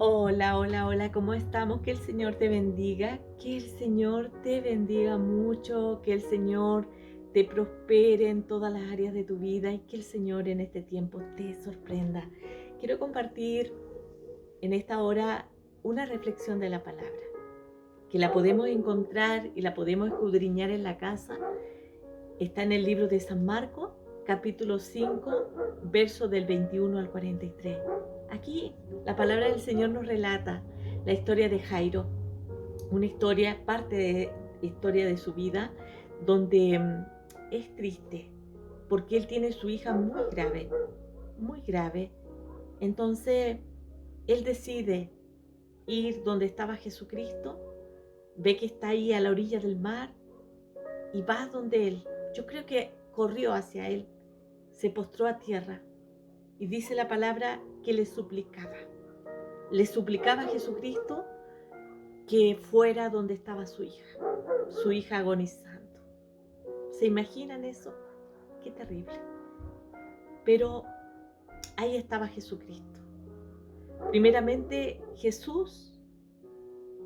Hola, hola, hola, ¿cómo estamos? Que el Señor te bendiga, que el Señor te bendiga mucho, que el Señor te prospere en todas las áreas de tu vida y que el Señor en este tiempo te sorprenda. Quiero compartir en esta hora una reflexión de la palabra, que la podemos encontrar y la podemos escudriñar en la casa. Está en el libro de San Marcos, capítulo 5, verso del 21 al 43. Aquí la palabra del Señor nos relata la historia de Jairo, una historia, parte de historia de su vida, donde es triste, porque él tiene su hija muy grave, muy grave. Entonces, él decide ir donde estaba Jesucristo, ve que está ahí a la orilla del mar y va donde él. Yo creo que corrió hacia él, se postró a tierra y dice la palabra que le suplicaba. Le suplicaba a Jesucristo que fuera donde estaba su hija agonizando. ¿Se imaginan eso? Qué terrible. Pero ahí estaba Jesucristo. Primeramente, Jesús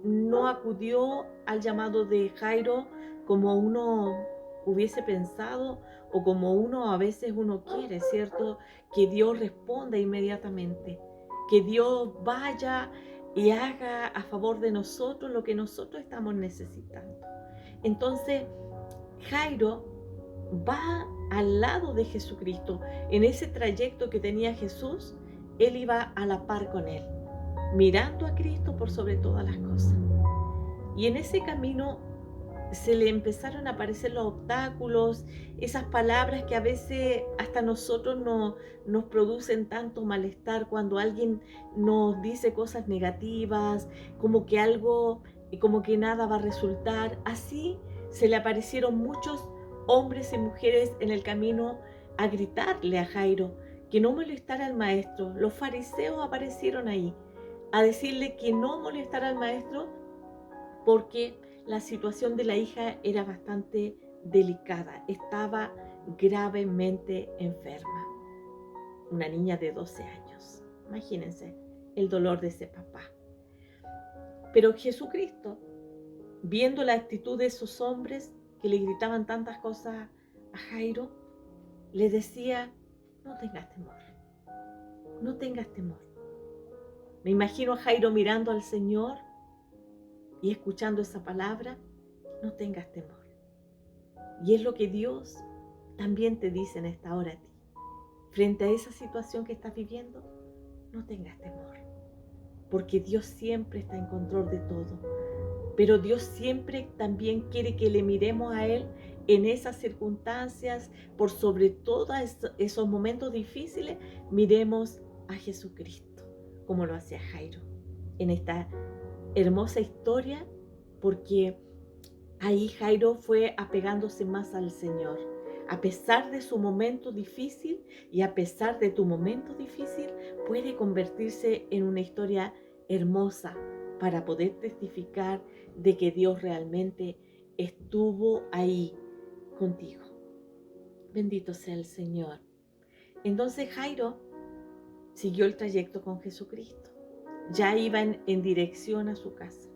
no acudió al llamado de Jairo como uno hubiese pensado o como uno a veces quiere, ¿cierto? Que Dios responda inmediatamente, que Dios vaya y haga a favor de nosotros lo que nosotros estamos necesitando. Entonces, Jairo va al lado de Jesucristo. En ese trayecto que tenía Jesús, él iba a la par con él, mirando a Cristo por sobre todas las cosas. Y en ese camino se le empezaron a aparecer los obstáculos, esas palabras que a veces hasta nosotros nos producen tanto malestar cuando alguien nos dice cosas negativas, como que algo, como que nada va a resultar. Así se le aparecieron muchos hombres y mujeres en el camino a gritarle a Jairo que no molestara al maestro. Los fariseos aparecieron ahí a decirle que no molestara al maestro porque la situación de la hija era bastante delicada, estaba gravemente enferma, una niña de 12 años. Imagínense el dolor de ese papá. Pero Jesucristo, viendo la actitud de esos hombres que le gritaban tantas cosas a Jairo, le decía, no tengas temor, no tengas temor. Me imagino a Jairo mirando al Señor y escuchando esa palabra, no tengas temor. Y es lo que Dios también te dice en esta hora a ti. Frente a esa situación que estás viviendo, no tengas temor, porque Dios siempre está en control de todo. Pero Dios siempre también quiere que le miremos a Él en esas circunstancias, por sobre todos esos momentos difíciles, miremos a Jesucristo, como lo hacía Jairo en esta hermosa historia, porque ahí Jairo fue apegándose más al Señor. A pesar de su momento difícil y a pesar de tu momento difícil, puede convertirse en una historia hermosa para poder testificar de que Dios realmente estuvo ahí contigo. Bendito sea el Señor. Entonces Jairo siguió el trayecto con Jesucristo. Ya iba en dirección a su casa,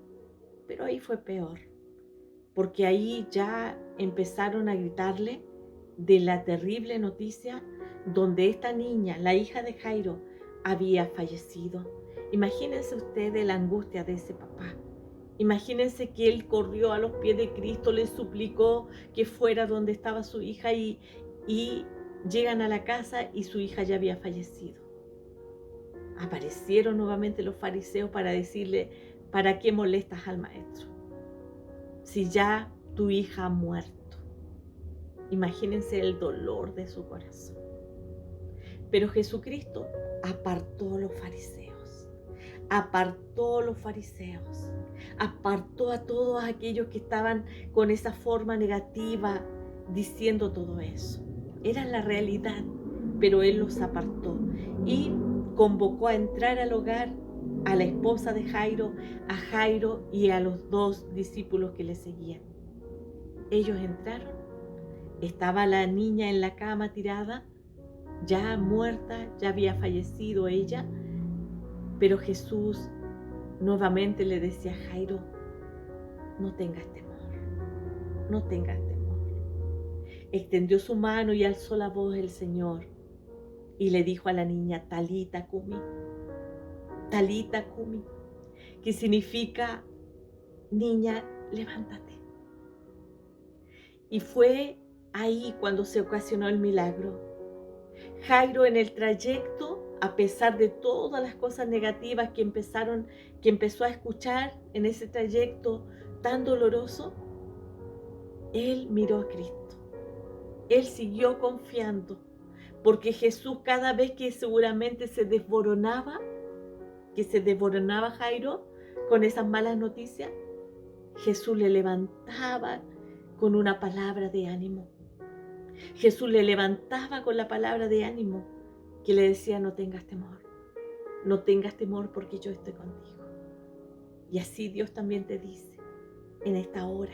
pero ahí fue peor, porque ahí ya empezaron a gritarle de la terrible noticia donde esta niña, la hija de Jairo, había fallecido. Imagínense ustedes la angustia de ese papá. Imagínense que él corrió a los pies de Cristo, le suplicó que fuera donde estaba su hija y llegan a la casa y su hija ya había fallecido. Aparecieron nuevamente los fariseos para decirle, ¿para qué molestas al maestro? Si ya tu hija ha muerto. Imagínense el dolor de su corazón. Pero Jesucristo apartó a los fariseos, apartó a los fariseos, apartó a todos aquellos que estaban con esa forma negativa diciendo todo eso. Era la realidad, pero Él los apartó y convocó a entrar al hogar a la esposa de Jairo, a Jairo y a los dos discípulos que le seguían. Ellos entraron, estaba la niña en la cama tirada, ya muerta, ya había fallecido ella, pero Jesús nuevamente le decía: Jairo, no tengas temor, no tengas temor. Extendió su mano y alzó la voz el Señor y le dijo a la niña: Talita Kumi, que significa: niña, levántate. Y fue ahí cuando se ocasionó el milagro. Jairo, en el trayecto, a pesar de todas las cosas negativas que empezó a escuchar en ese trayecto tan doloroso, él miró a Cristo. Él siguió confiando, porque Jesús, cada vez que seguramente que se desboronaba Jairo con esas malas noticias, Jesús le levantaba con una palabra de ánimo. Jesús le levantaba con la palabra de ánimo que le decía: no tengas temor porque yo estoy contigo. Y así Dios también te dice en esta hora,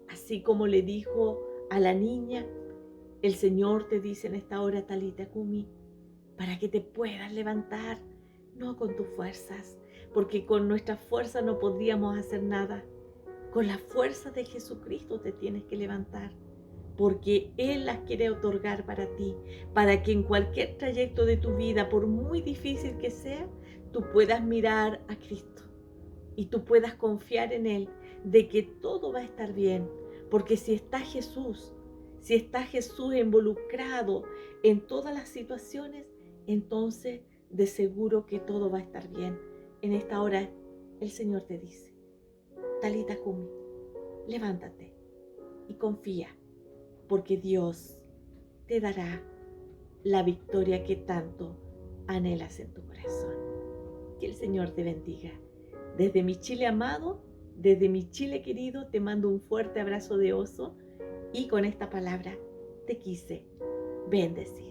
así como le dijo a la niña, el Señor te dice en esta hora: Talita Kumi, para que te puedas levantar, no con tus fuerzas, porque con nuestras fuerzas no podríamos hacer nada. Con la fuerza de Jesucristo te tienes que levantar, porque Él las quiere otorgar para ti, para que en cualquier trayecto de tu vida, por muy difícil que sea, tú puedas mirar a Cristo y tú puedas confiar en Él, de que todo va a estar bien, porque si está Jesús involucrado en todas las situaciones, entonces de seguro que todo va a estar bien. En esta hora el Señor te dice: Talita Kumi, levántate y confía, porque Dios te dará la victoria que tanto anhelas en tu corazón. Que el Señor te bendiga. Desde mi Chile amado, desde mi Chile querido, te mando un fuerte abrazo de oso y con esta palabra te quise bendecir.